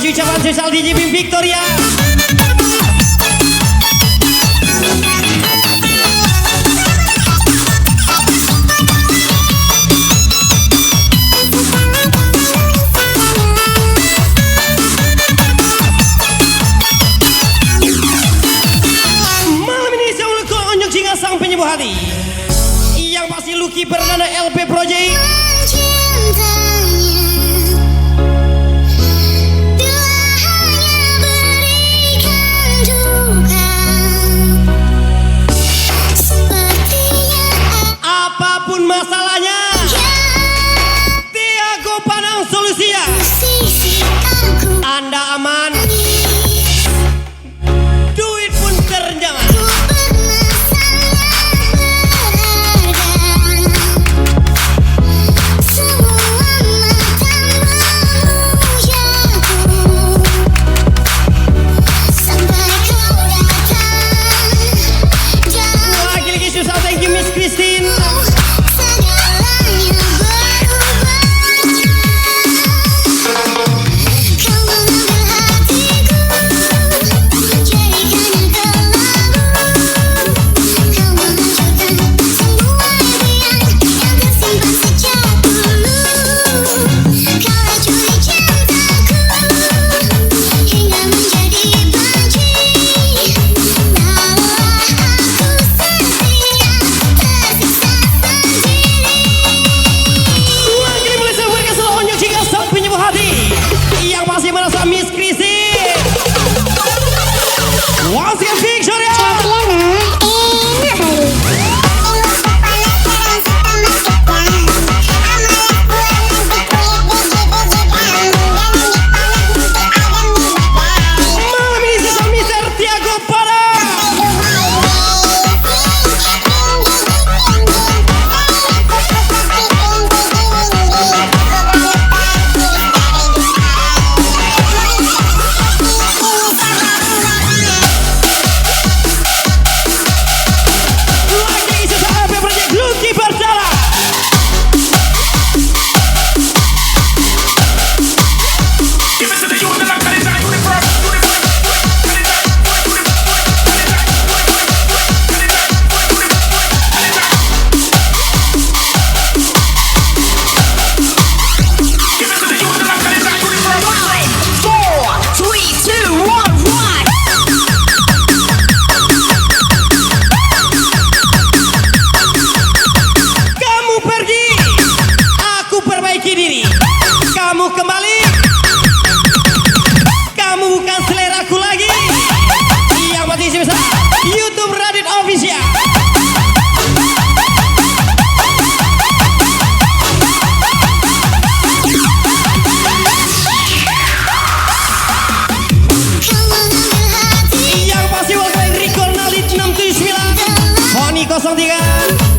kasih ucapan spesial DJ Bim Victoria. Malam ini saya ulang Onyok Singa sang penyembuh hati. Yang pasti Lucky Perdana LP Project. Apapun masalahnya, Tiago Panang solusinya. Anda aman, duit pun terjamin. Lagi-lagi susah, thank you Miss Christine. Miss Chrissy, once again Victoria. Malam ini sisa Mr. Tiago Panang. Kamu kembali, kamu bukan seleraku lagi. Yang pasti sebesar YouTube Radit Official. Yang pasti wakil Rico Nalit 679 Foni 03.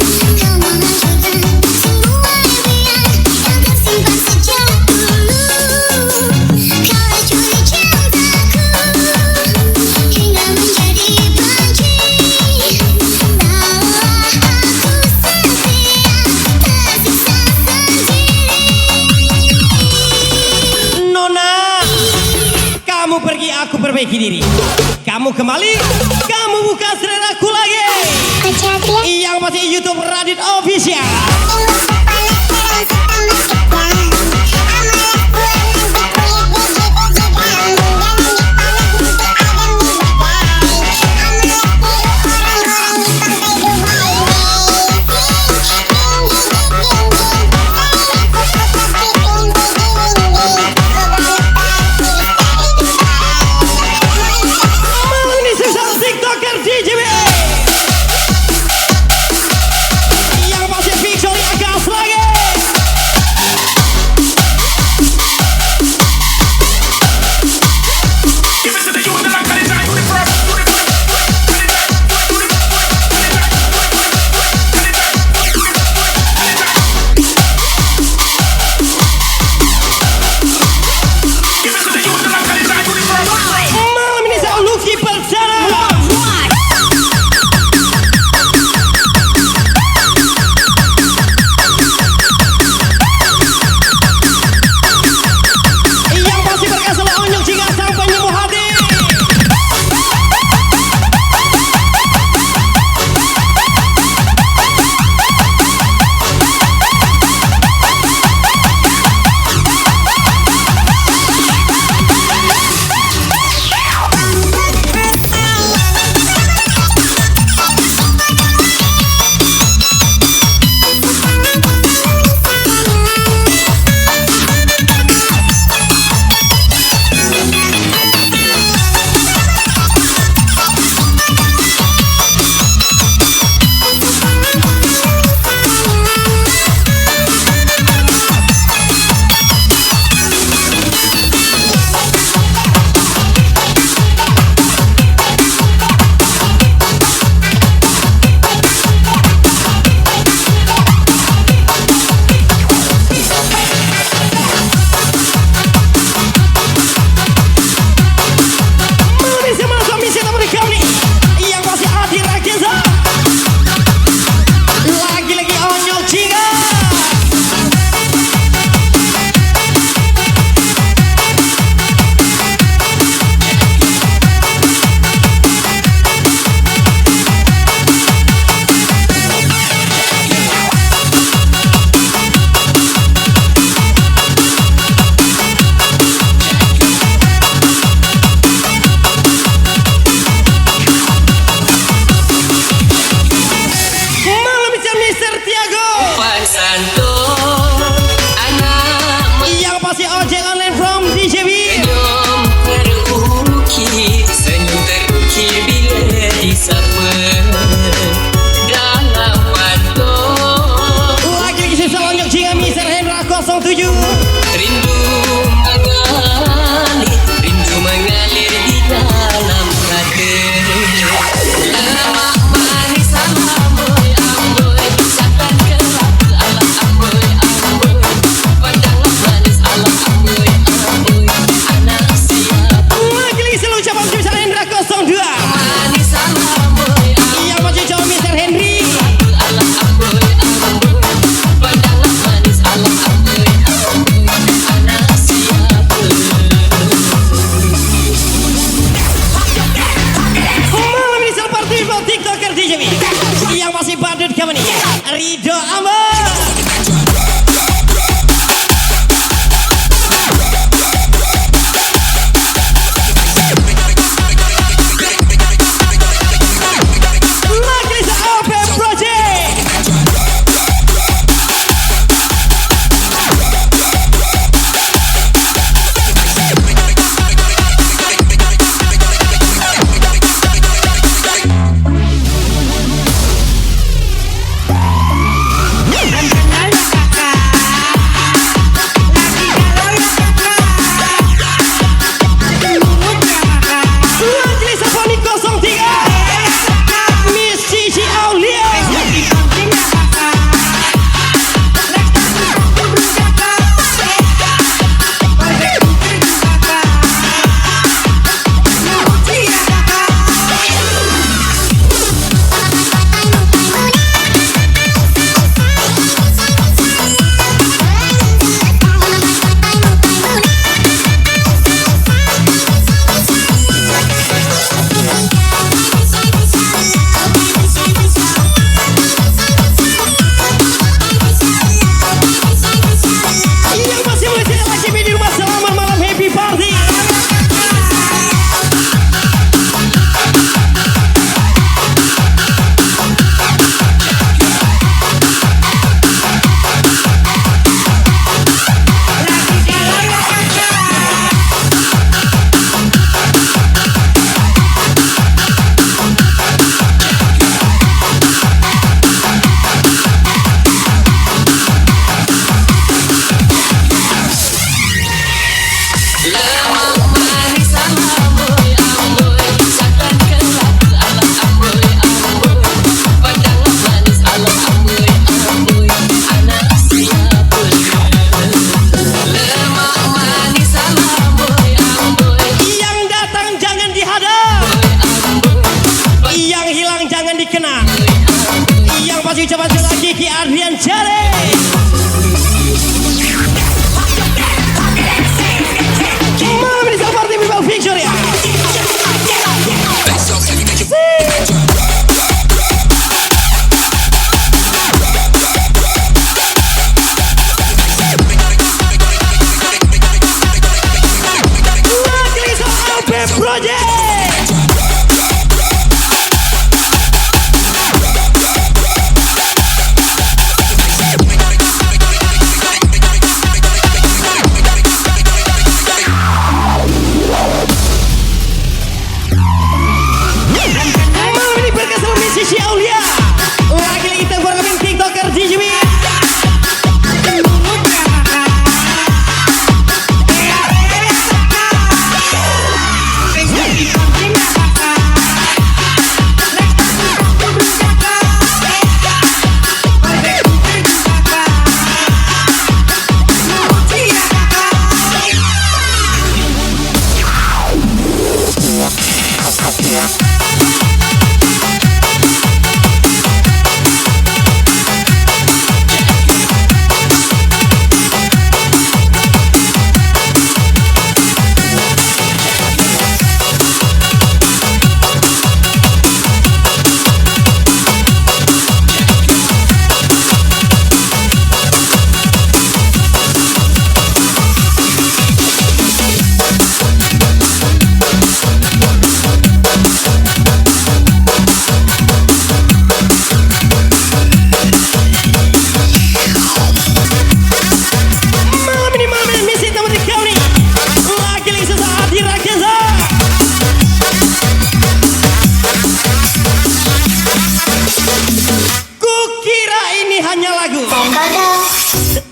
Kamu pergi, aku perbaiki diri. Kamu kembali, kamu bukan seleraku lagi. Yang masih YouTube Radit Official. Yang masih Victoria gas lagi. Project. Malam ini berkesan musisi Aulia. Lagi-lagi tempur kami TikToker DJB.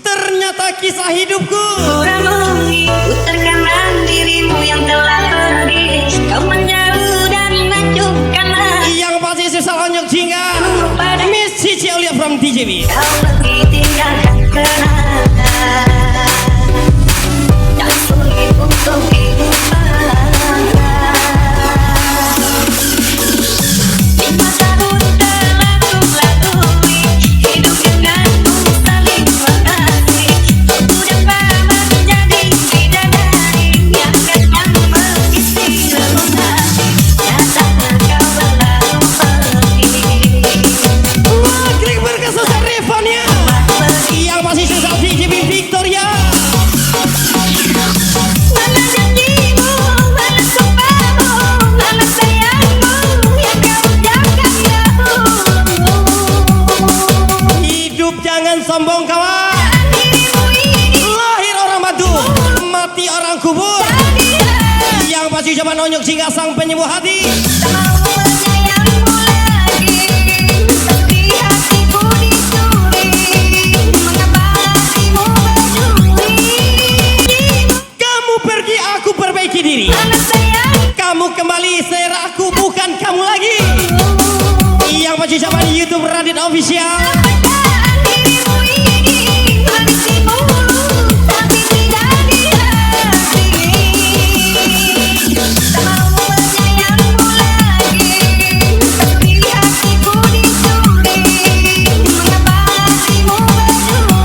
Ternyata kisah hidupku. Putarkanlah dirimu yang telah pergi, kau menjauh dan mengacungkanlah. Yang pasti sesal onyok jingga Miss Cici Aulia from DJB. Kau pergi tinggalkan kenangan yang sulit untuk dilupakan. 5 tahun telah kulalui hidup denganmu saling mengasihi. Aku dapat menjadi bidadari yang kenyang mengisi relung hati. Nyatanya kau berlalu pergi. Klik berkesan Revania. Yang pasti sesal DJB Victoria. Mana janjimu, mana sumpahmu, mana sayangmu yang kau jaga dahulu. Hidup jangan sombong kawan. Dirimu ini Lahir orang batu, mati orang kubur. Yang pasti zaman onyok jingga sang penyembuh hati. tak mau menyayangmu lagi, tapi hatiku dicuri. Mengapa hatimu peduli? Kamu pergi aku perbaiki diri. Mana sayangmu, Kamu kembali selera aku bukan kamu lagi. Yang pasti zaman YouTube Radit Official. perasaan dirimu ini berisi mulu, tapi tidak di hati. Tak mau menyayangmu lagi, tapi hatiku dicuri. Mengapa hatimu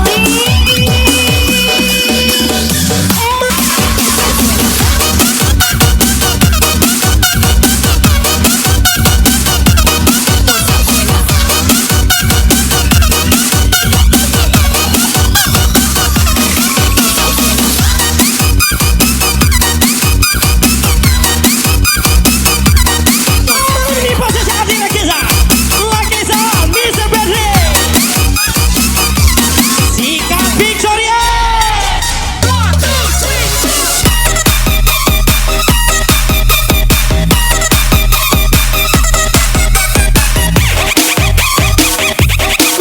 peduli? Ini pasti sangat Lakeza. Lakeza, Mr. Bedri. Sika Victoria.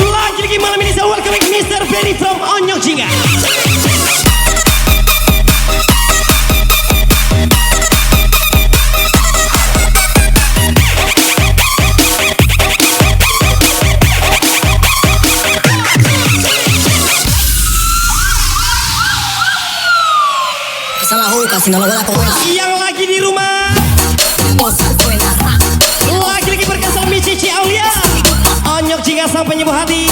Lagi-lagi malam ini saya welcoming Mr. Bedri from Onyok Jingga. Yang lagi di rumah, lagi-lagi berkesan Miss Cici Aulia. Onyok Jingga sang penyembuh hati.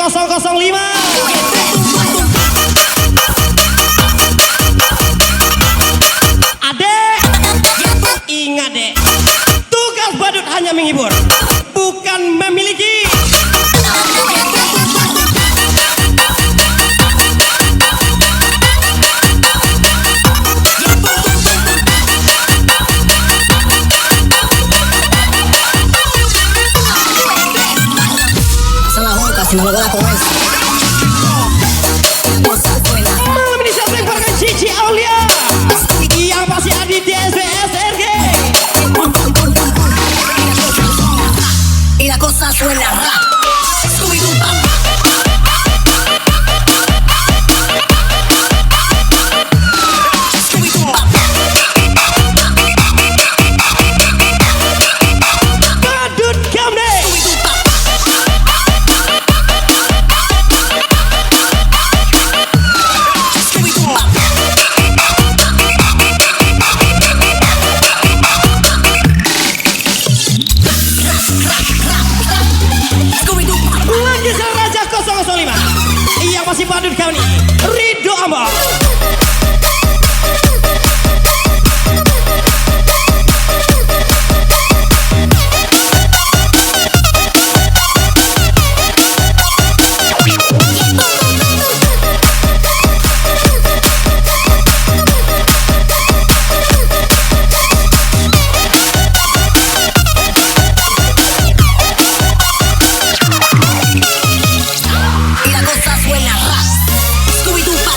005. Adek, ingat dek, tugas badut hanya menghibur, bukan memiliki. Malam ini saya lemparkan Cici Aulia yang pasti Aditya SBSRG. Y la cosa suena rap. Scooby-Doo pop. Scooby-Doo pop. Badut Kamne. Scooby-Doo pop. Scooby-Doo pop. Scooby-Doo pop. Lagi sang Raja 005 yang masih badut kau nih, Ridho Ambon. Y la cosa suena rap. Scooby-Doo pop.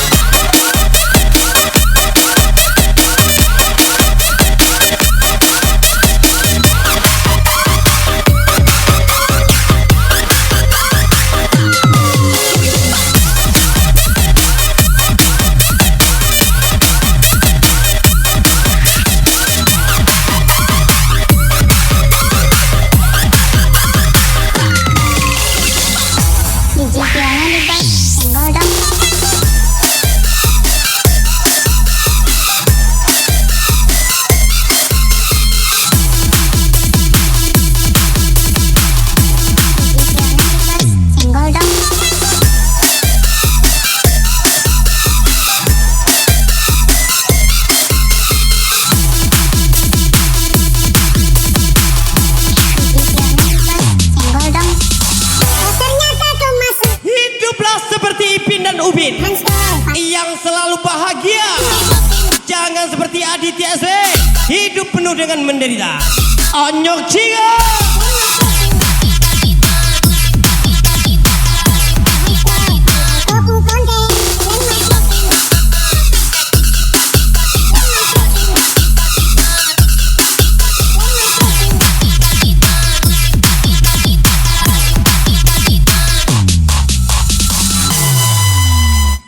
Hiduplah seperti Ipin dan Ubin yang selalu bahagia. Jangan seperti Aditya SB, hidup penuh dengan menderita. Onyok Ciga.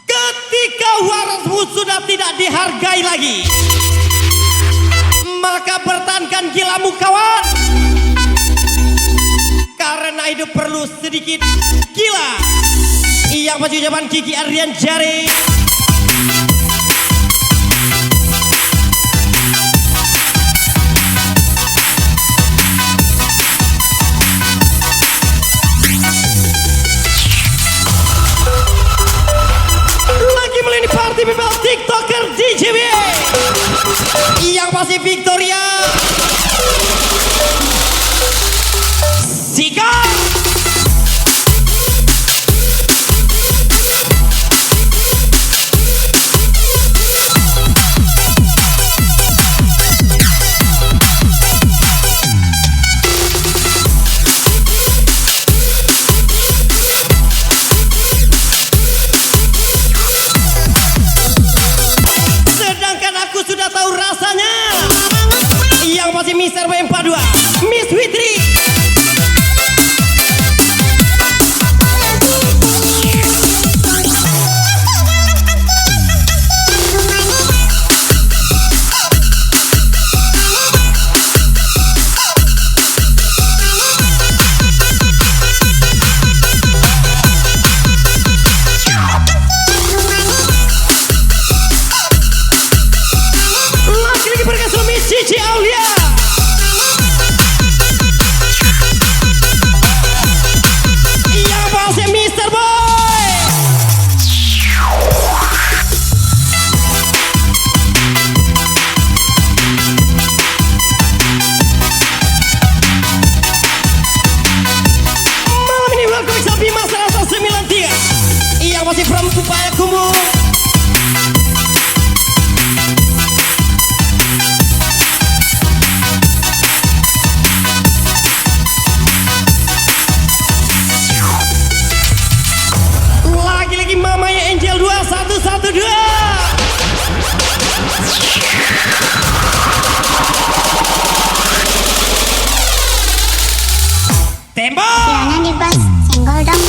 Ketika warasmu sudah tidak dihargai lagi, maka pertahankan gilamu kawan. Karena hidup perlu sedikit gila. Yang pasti ucapan Kiki Ardian Jari. Lagi melayani party people TikToker DJW yang pasti Victoria Sika. Sedangkan aku sudah tahu rasanya. Yang pasti Mr. BM42 Miss Witri. Lagi berkasih Miss Cici Aulia. Yang pasti Mr. Boy. Tembak. Jangan dibahas, senggol dong.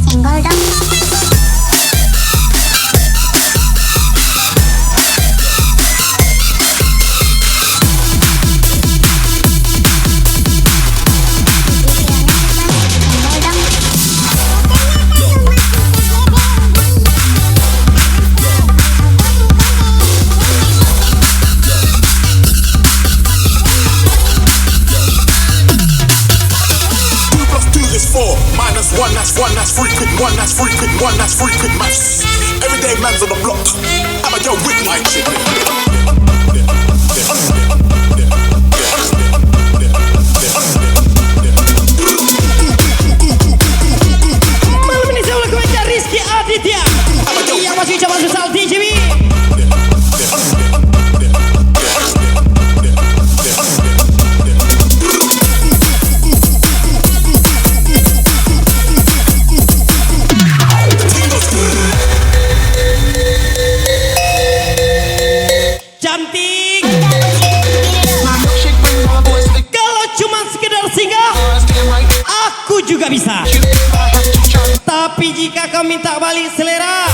Senggol dong. That's frequent, one that's frequent, one that's frequent maths. Everyday man's on the block. I'm a yo with my chick. Malam ini saya ulang komentar Rizky Aditya yang masih coba susah di JB. Cantik. Kalau cuma sekedar singgah, aku juga bisa. Tapi jika kau minta balik selera,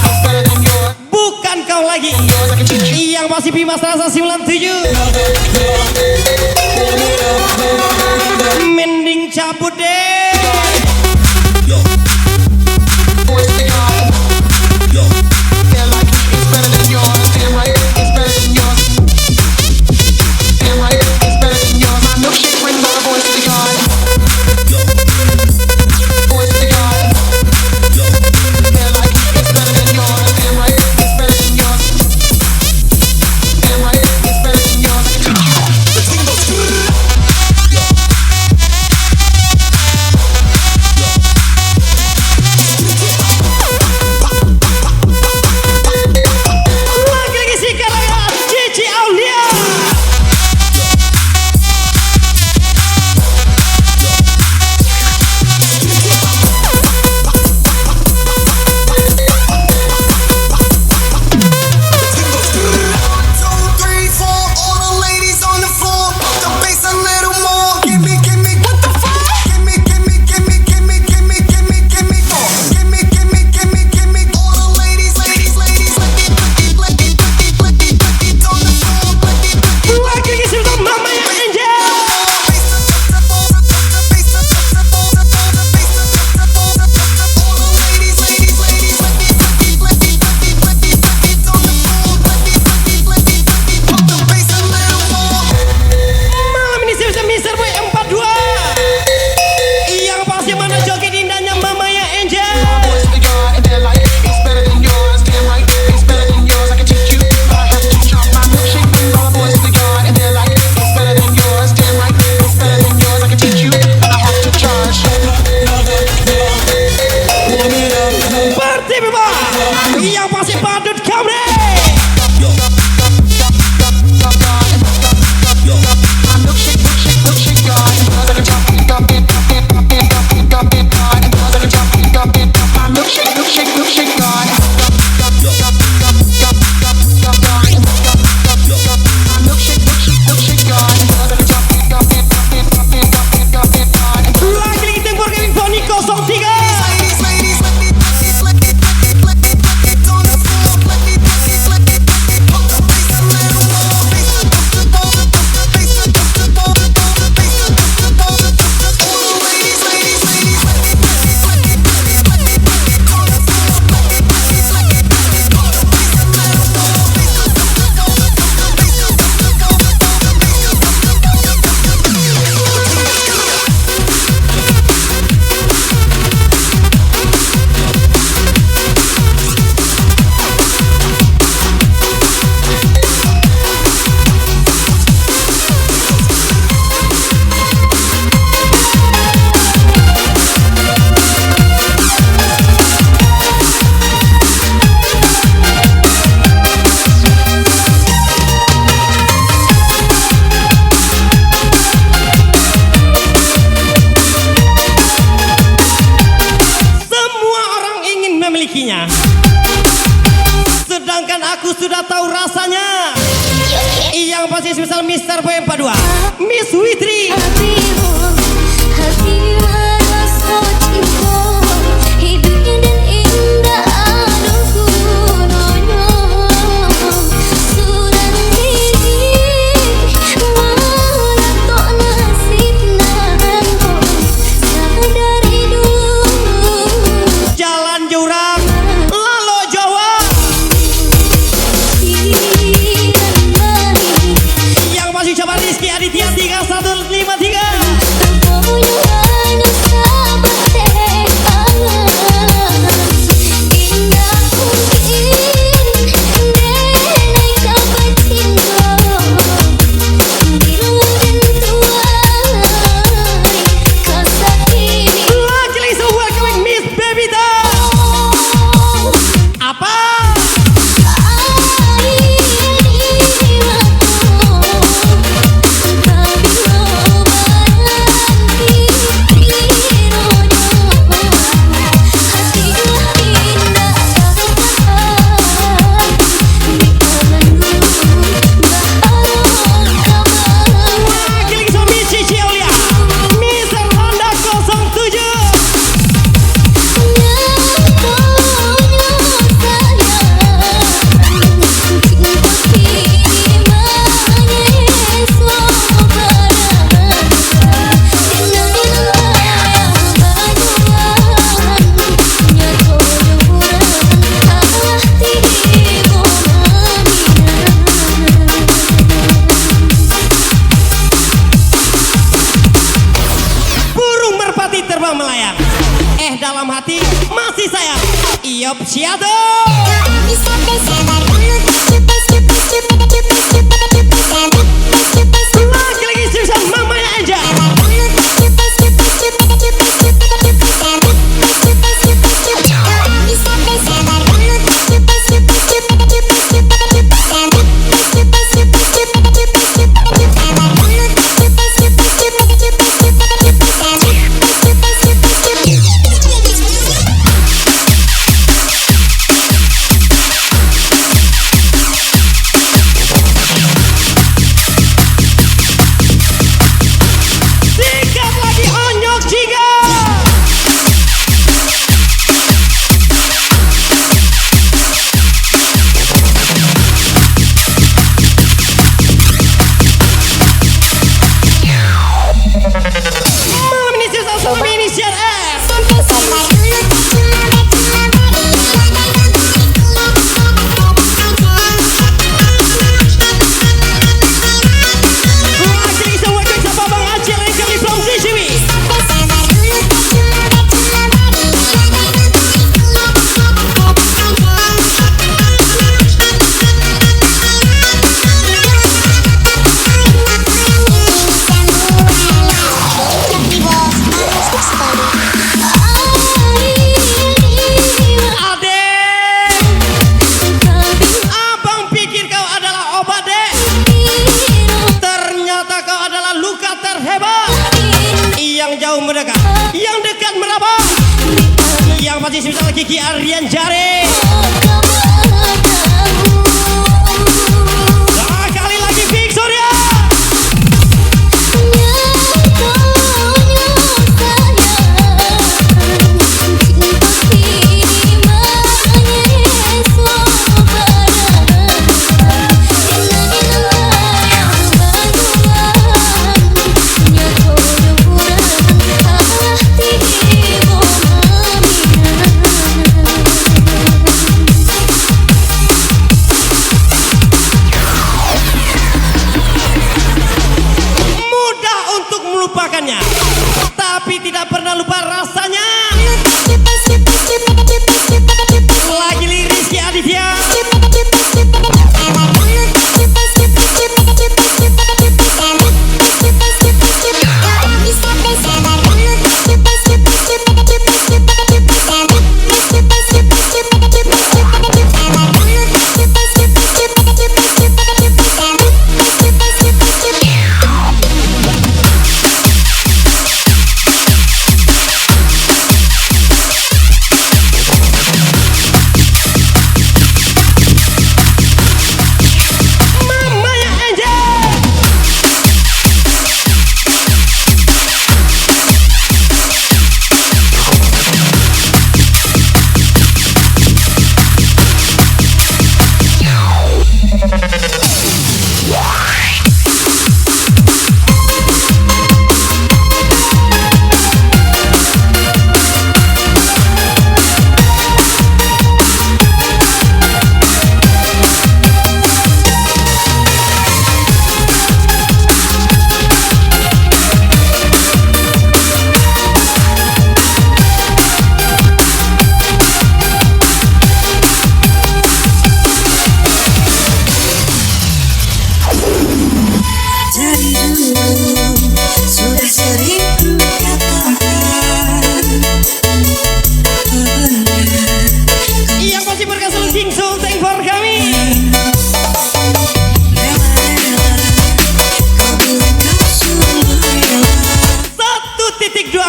bukan kau lagi yang masih Bimas Rasa 97. Mending cabut deh. memilikinya. Sedangkan aku sudah tahu rasanya. Yang pasti misal Mr. Boy 42, Miss Witri. Hatimu rasa cinta, hidupnya dan indah aduhku nono. Sudah diri malah tok nasib nanto, sadari dulu. Jalan jurang lalu Jawa. Yang masih coba Rizky Aditya 3153. Luckily so welcoming Miss Bebita. Apa? Luckily so Miss Cici Aulia, Miss Honda 07. Burung merpati terbang melayang, dalam hati masih sayang. Iop Siado. Lagi Susan mamanya aja. Sikat lagi Onyok Jiga. Malam ini Susan sama Inisial F. Lagi semua kerja Babang Acil yang kali from Sisiwi. Adek, abang pikir kau adalah obat dek. Ternyata kau adalah luka terhebat. Yang jauh mendekat, yang dekat meraba. Yang pasti misal Kiki Aryan Jare. Kali lagi Victoria. Mudah untuk melupakannya, tapi tidak pernah lupa rasanya. Lagi Rizky Aditya.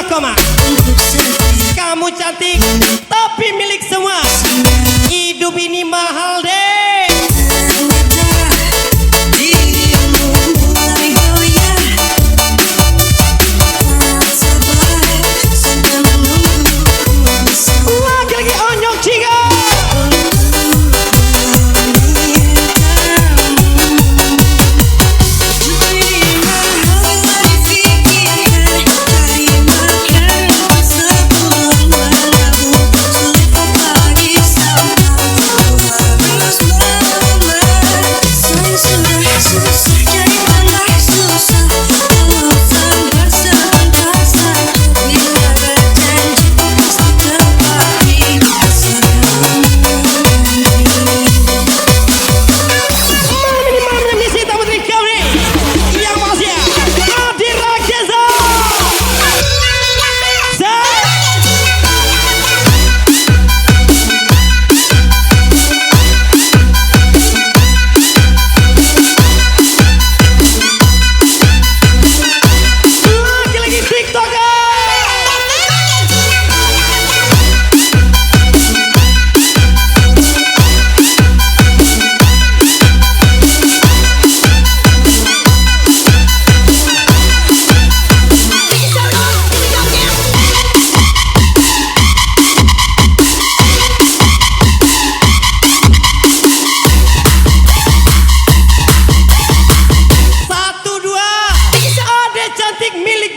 koma. Kamu cantik tapi milik semua. Hidup ini mahal deh. Lagi-lagi Onyok Jingga.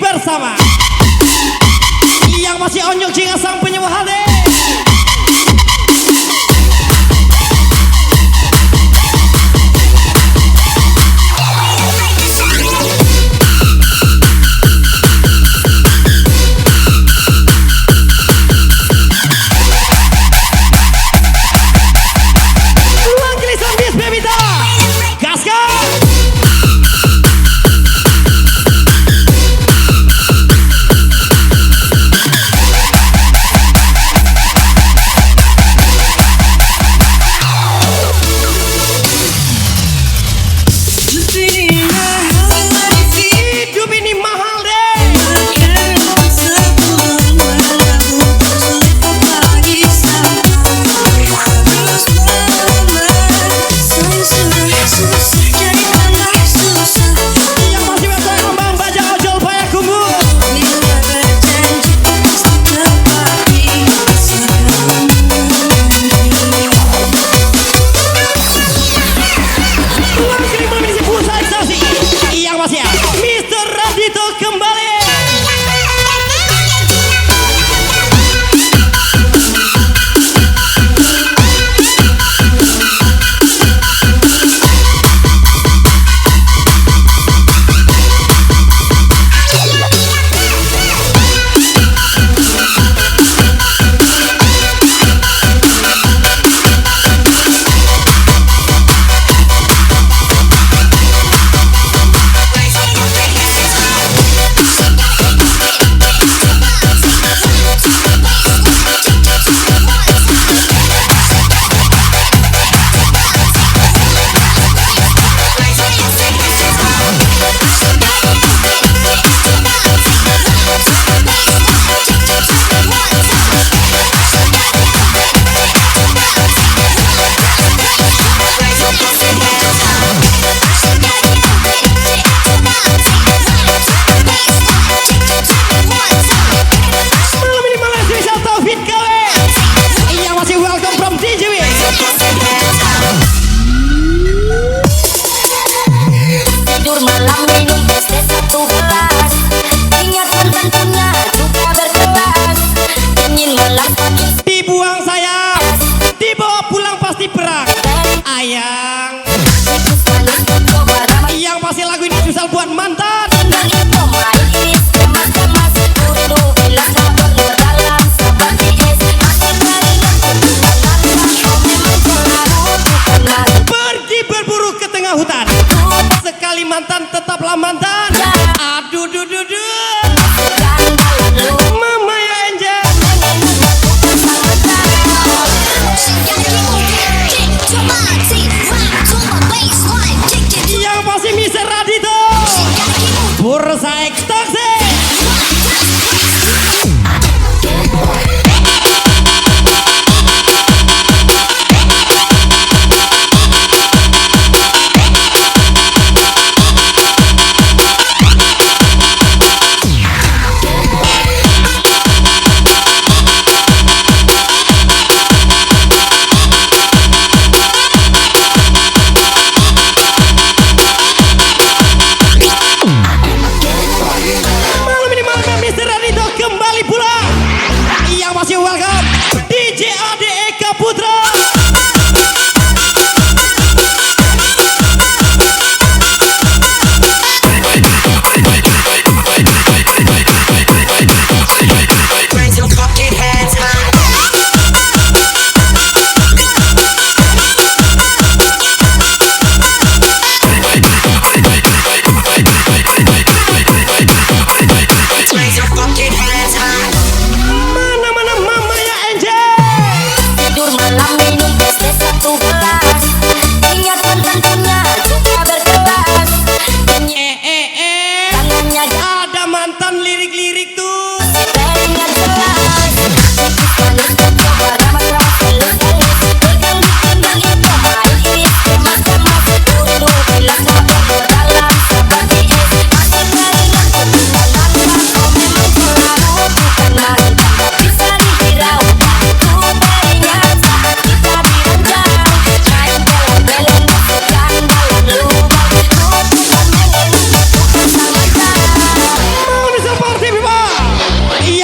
Bersama yang masih Onyok Jingga sang penyewa hati. Langkilisan bis bebita gaskan.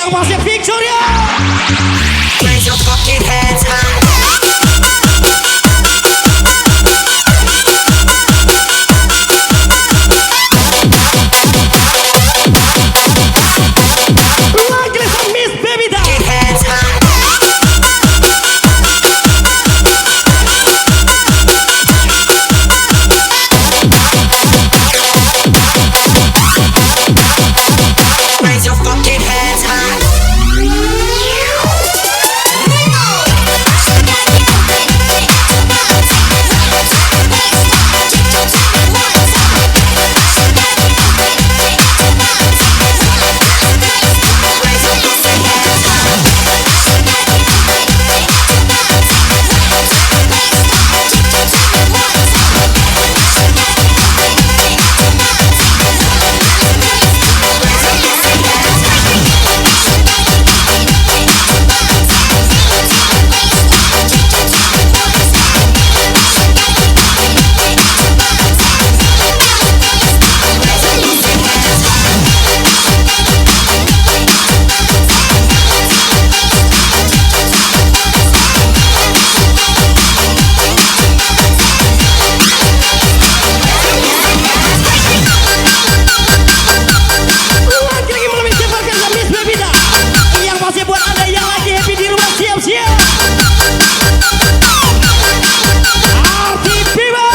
Yang pasti Victoria. Raise your fucking hands high. Lagi sama Miss Bebida. Hands high. Raise your fucking hands high. Lagi malam ini sebarkan sama Miss Bebida. Yang pasti buat anda yang lagi happy di rumah siap-siap. Arti Bima.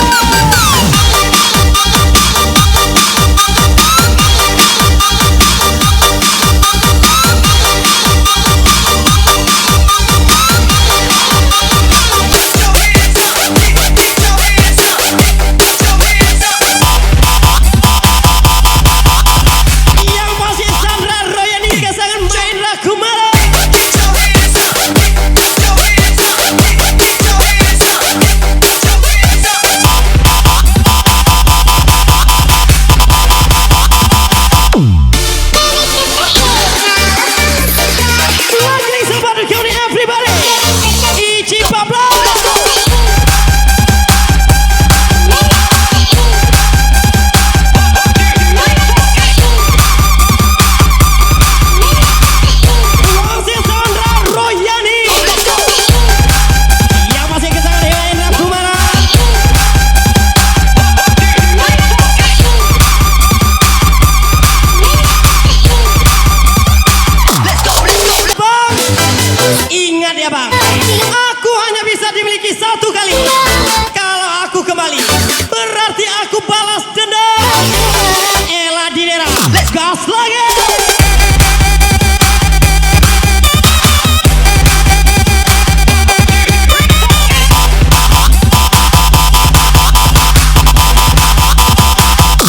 Yang pasti Sandra Royani kesangan Mahendra Kumara. Lagi sobat kau ni everybody. Ichi Pablo. Masih Sandra Royani. Yang masih kesangan Mahendra Kumara. Bang, ingat ya bang, aku hanya bisa dimiliki satu kali. Kalau aku kembali, berarti aku balas dendam. Ella Dinera, let's gas lagi.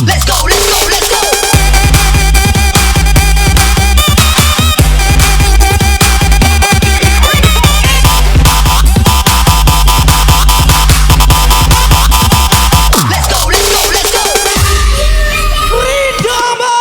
Let's go, let's go, let's go. Let's go, let's go, let's go. Ridho.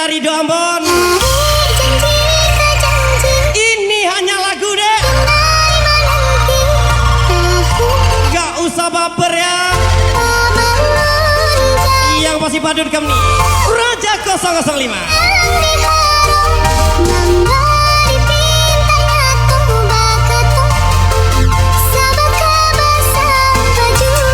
Ridho Ambon. Ini hanya lagu deh, gak usah baper ya. Yang si badut kami Raja 005. Memberi bintang atau bakato Sabak kabar sampai jua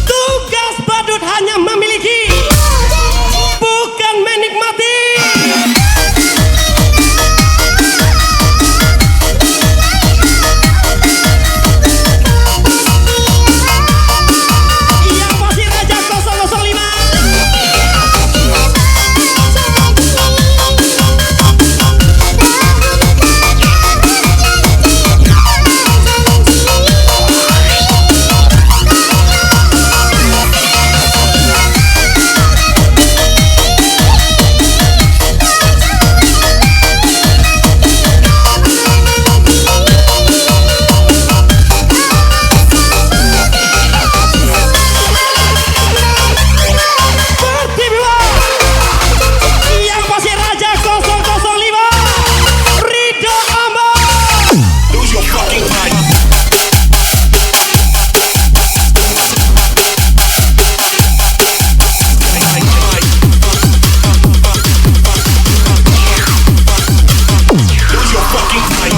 Tugas badut hanya memiliki, bukan menikmati. Yang pasti Raja 005. Yang pasti Raja 005 Ridho Amor. Lose your fucking mind. Lose your fucking mind.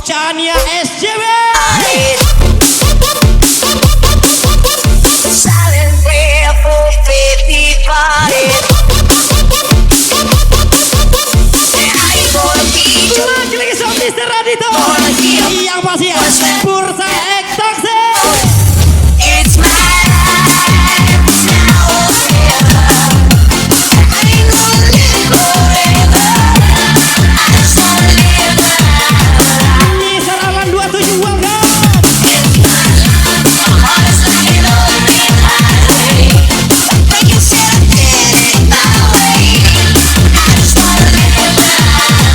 Chania SJW. Silent prayer for 50 party. I ain't gonna be your Lagi-lagi sama Mr. Radito. gonna heal. Yang pasti ya, Bursa Ektaksi. It's my life now or never. I ain't gonna live forever. I just wanna live now. Mr. Alan 27 welcome. It's my life. My heart is like an open highway. Like you said, I did it my way. I just wanna live my life.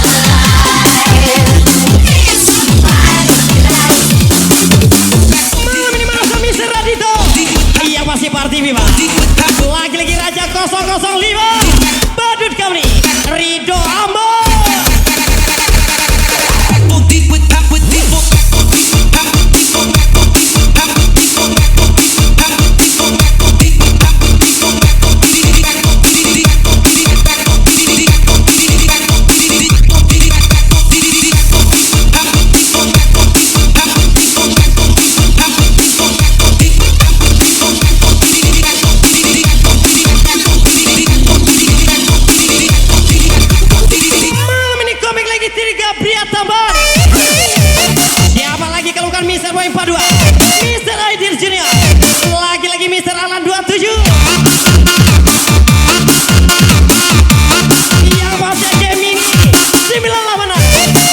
It's my life. Malam ini mana sama Mr. Radito. Yang pasti party viva. Lagi-lagi Raja 005. Badut kami Rido Ambo. Malam ini komik lagi Tiga Pria Tamban. Siapa lagi kalau bukan Mr. Boy 42, Mr. Aidir Junior, lagi-lagi Mr. Alan 27. Yang pasti Gemini 986.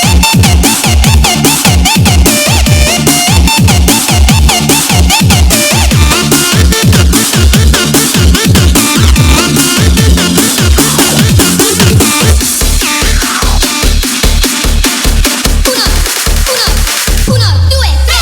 Uno, due, tre.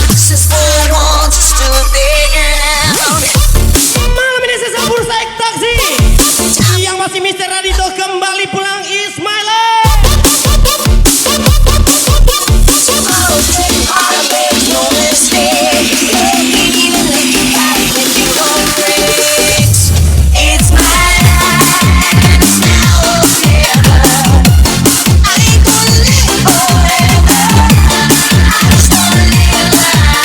This is for the ones who stood their ground. Malam ini sisa Bursa Ektaksi. Yang masih Mr. Radito kembali pulang Ismail. Oh, take heart, make no mistake. Even if you fight with your own breaks. It's my life now or never. I ain't gonna live forever. I just wanna live my life.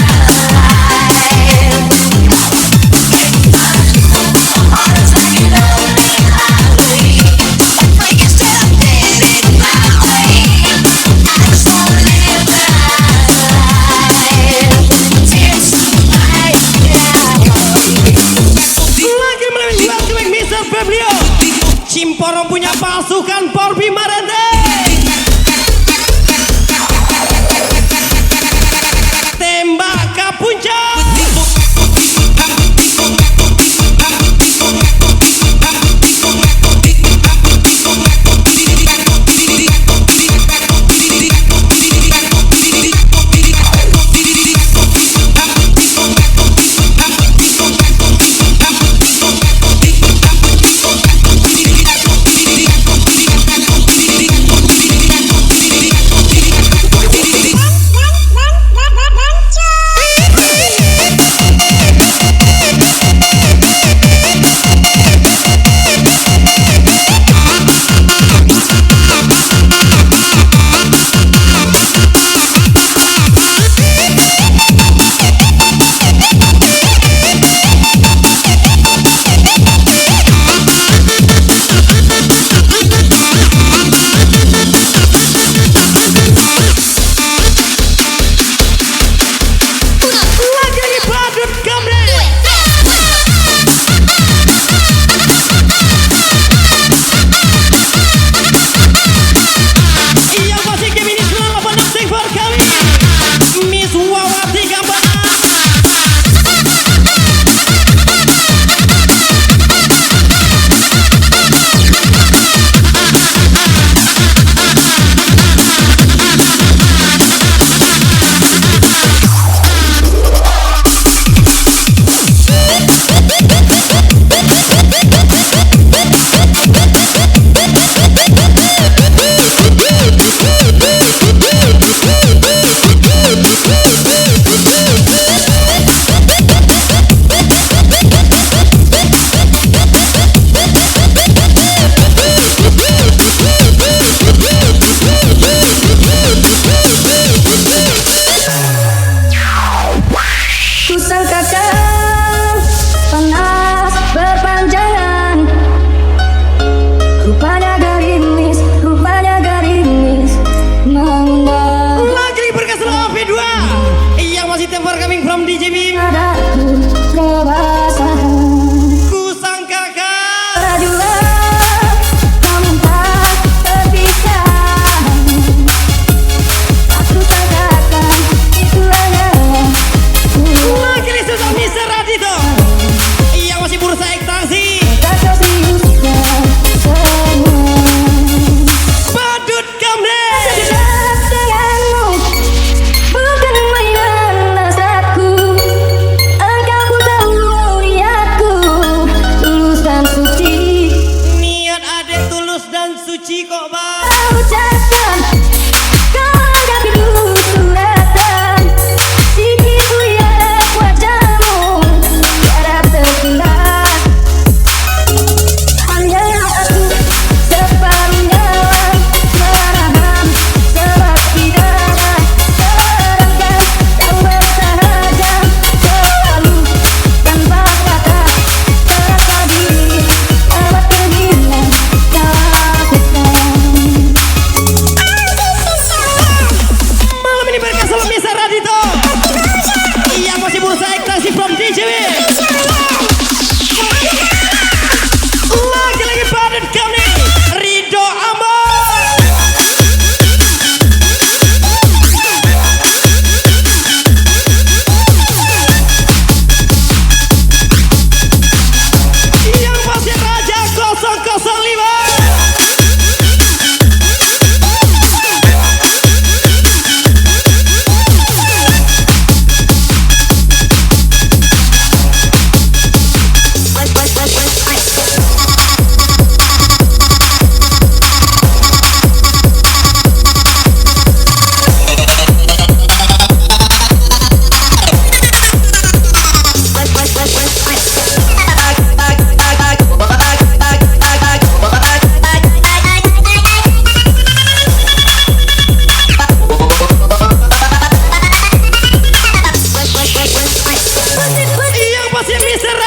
My heart is like an open highway. Like you said, I did it my way. I just wanna live my life. It's my life. Lagi melalui cuek Mr. Febrio. Cimporong punya pasukan Porbi Marende. Tembak ke puncak.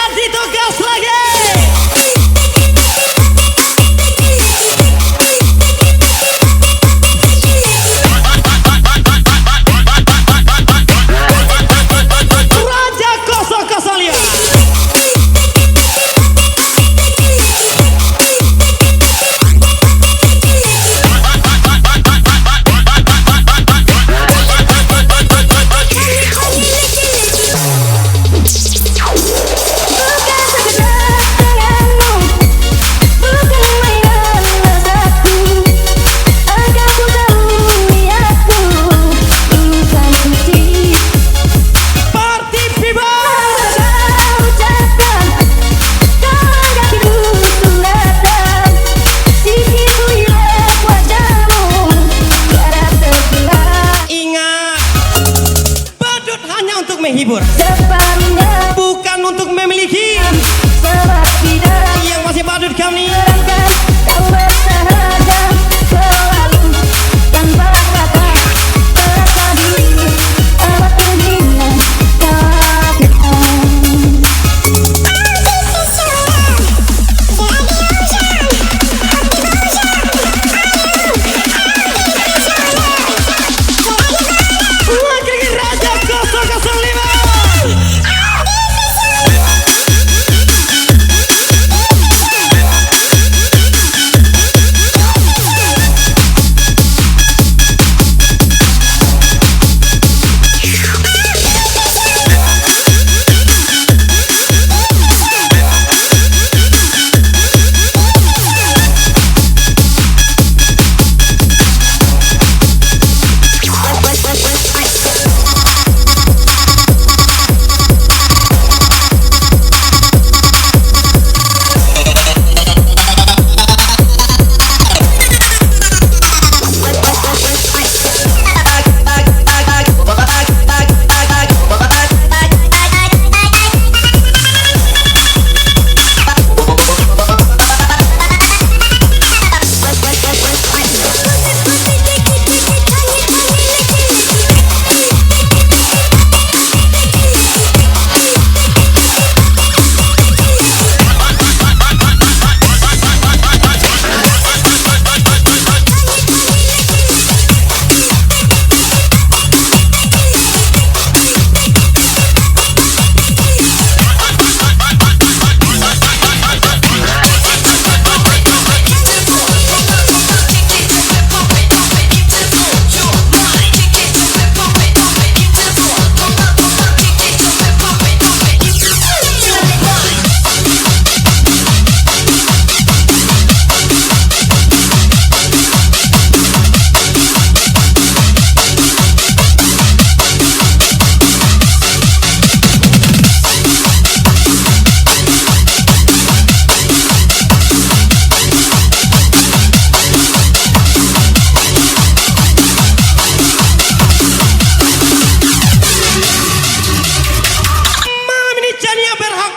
Jadi tugas lagi. Raja 00. Menghibur, bukan untuk memiliki. Yang masih badut kami.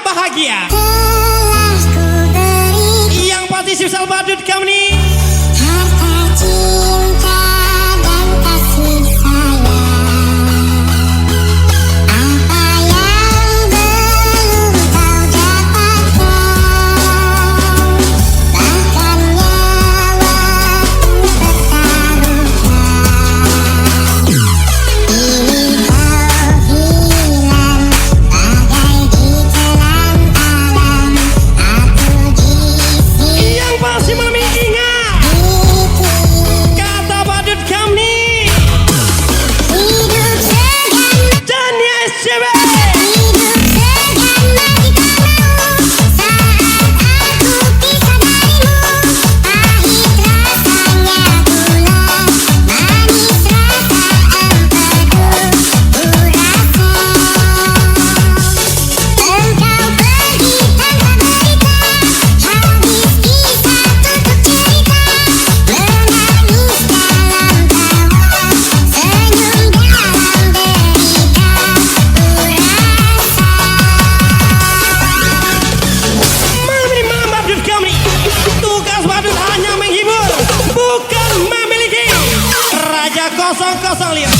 bahagia. Yang pasti sisal badut kau nih. Harta cinta dan kasih sayang, apa yang belum kau dapatkan, bahkan nyawa pun pertaruhkan. Ini kau hilang bagai ditelan alam, aku di sini. Yang pasti mami ingat kata badut kami. Hidup segan, Dan ya SCB. hidup segan mati tak mau. Saat aku pisah darimu, pahit rasanya gula, manis rasa empedu. Ku rasa engkau pergi tanpa berita, habis kisah tutup cerita. Menangis dalam tawa, senyum dalam derita. Malam ini malam badut kami. Tugas badut hanya menghibur, bukan memiliki. Raja 005.